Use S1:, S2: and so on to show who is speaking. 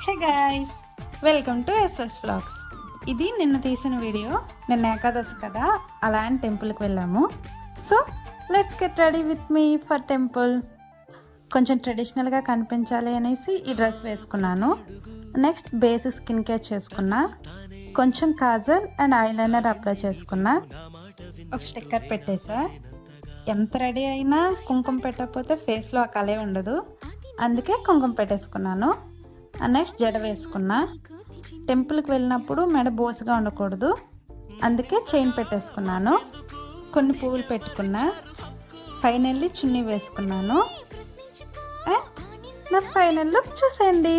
S1: Hey guys, welcome to SS vlogs. ఇది నిన్న తీసిన వీడియో. నిన్న ఏకాదశి కదా, అలాంటి టెంపుల్కి వెళ్ళాము. So let's get ready with me for temple. కొంచెం ట్రెడిషనల్గా కనిపించాలి అనేసి ఈ డ్రెస్ వేసుకున్నాను. నెక్స్ట్ బేస్ స్కిన్ కేర్ చేసుకున్నా, కొంచెం కాజల్ అండ్ ఐలైనర్ అప్లై చేసుకున్నా, ఒక స్టిక్కర్ పెట్టేసా. ఎంత రెడీ అయినా కుంకుమ పెట్టకపోతే ఫేస్లో ఆ కలే ఉండదు, అందుకే కుంకుమ పెట్టేసుకున్నాను. నెక్స్ట్ జడ వేసుకున్నా. టెంపుల్కి వెళ్ళినప్పుడు మెడ బోసుగా ఉండకూడదు, అందుకే చైన్ పెట్టేసుకున్నాను. కొన్ని పువ్వులు పెట్టుకున్నా. ఫైనల్లీ చున్నీ వేసుకున్నాను. నా ఫైనల్ లుక్ చూసేయండి.